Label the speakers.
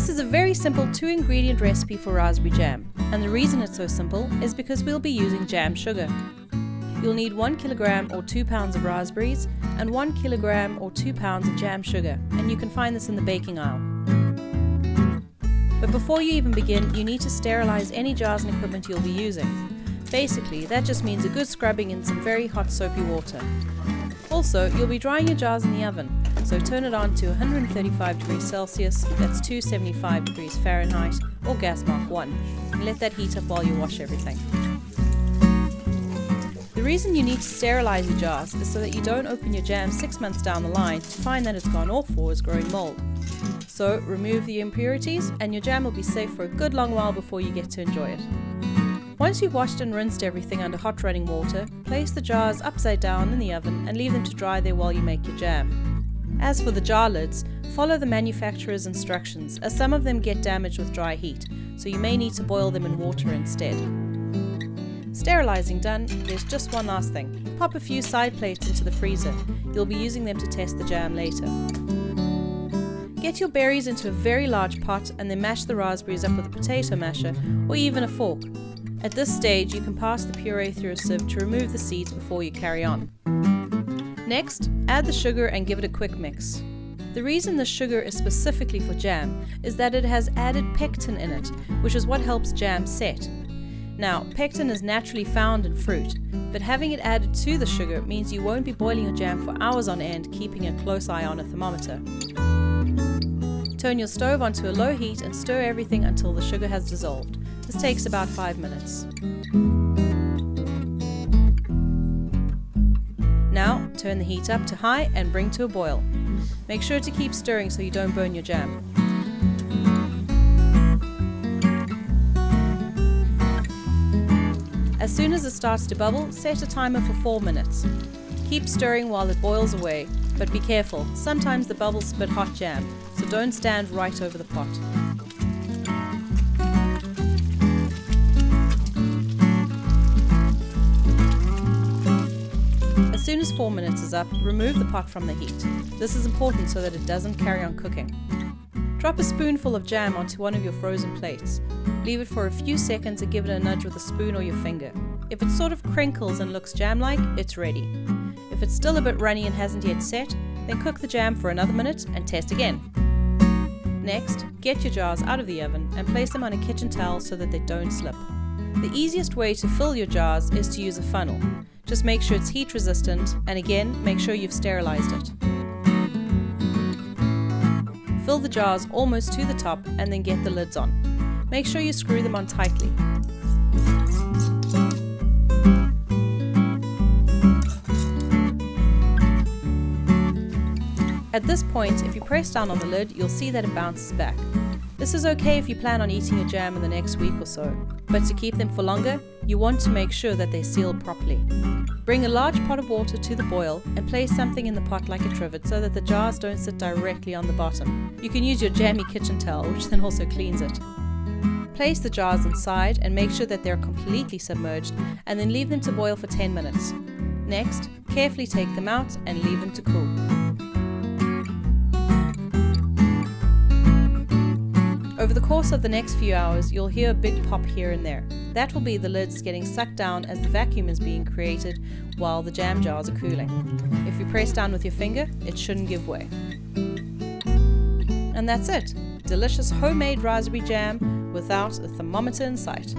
Speaker 1: This is a very simple 2-ingredient recipe for raspberry jam, and the reason it's so simple is because we'll be using jam sugar. You'll need 1 kilogram or 2 pounds of raspberries and 1 kilogram or 2 pounds of jam sugar, and you can find this in the baking aisle. But before you even begin, you need to sterilize any jars and equipment you'll be using. Basically, that just means a good scrubbing in some very hot soapy water. Also, you'll be drying your jars in the oven, so turn it on to 135 degrees Celsius, that's 275 degrees Fahrenheit, or gas mark 1, and let that heat up while you wash everything. The reason you need to sterilize your jars is so that you don't open your jam 6 months down the line to find that it's gone off or is growing mold. So remove the impurities and your jam will be safe for a good long while before you get to enjoy it. Once you've washed and rinsed everything under hot running water, place the jars upside down in the oven and leave them to dry there while you make your jam. As for the jar lids, follow the manufacturer's instructions, as some of them get damaged with dry heat, so you may need to boil them in water instead. Sterilizing done, there's just one last thing. Pop a few side plates into the freezer. You'll be using them to test the jam later. Get your berries into a very large pot and then mash the raspberries up with a potato masher or even a fork. At this stage, you can pass the puree through a sieve to remove the seeds before you carry on. Next, add the sugar and give it a quick mix. The reason the sugar is specifically for jam is that it has added pectin in it, which is what helps jam set. Now, pectin is naturally found in fruit, but having it added to the sugar means you won't be boiling your jam for hours on end, keeping a close eye on a thermometer. Turn your stove onto a low heat and stir everything until the sugar has dissolved. This takes about 5 minutes. Now, turn the heat up to high and bring to a boil. Make sure to keep stirring so you don't burn your jam. As soon as it starts to bubble, set a timer for 4 minutes. Keep stirring while it boils away, but be careful, sometimes the bubbles spit hot jam, so don't stand right over the pot. As soon as 4 minutes is up, remove the pot from the heat. This is important so that it doesn't carry on cooking. Drop a spoonful of jam onto one of your frozen plates. Leave it for a few seconds and give it a nudge with a spoon or your finger. If it sort of crinkles and looks jam-like, it's ready. If it's still a bit runny and hasn't yet set, then cook the jam for another minute and test again. Next, get your jars out of the oven and place them on a kitchen towel so that they don't slip. The easiest way to fill your jars is to use a funnel. Just make sure it's heat resistant, and again, make sure you've sterilized it. Fill the jars almost to the top and then get the lids on. Make sure you screw them on tightly. At this point, if you press down on the lid, you'll see that it bounces back. This is okay if you plan on eating your jam in the next week or so, but to keep them for longer, you want to make sure that they're sealed properly. Bring a large pot of water to the boil and place something in the pot like a trivet so that the jars don't sit directly on the bottom. You can use your jammy kitchen towel, which then also cleans it. Place the jars inside and make sure that they're completely submerged, and then leave them to boil for 10 minutes. Next, carefully take them out and leave them to cool. Over the course of the next few hours, you'll hear a big pop here and there. That will be the lids getting sucked down as the vacuum is being created while the jam jars are cooling. If you press down with your finger, it shouldn't give way. And that's it. Delicious homemade raspberry jam without a thermometer in sight.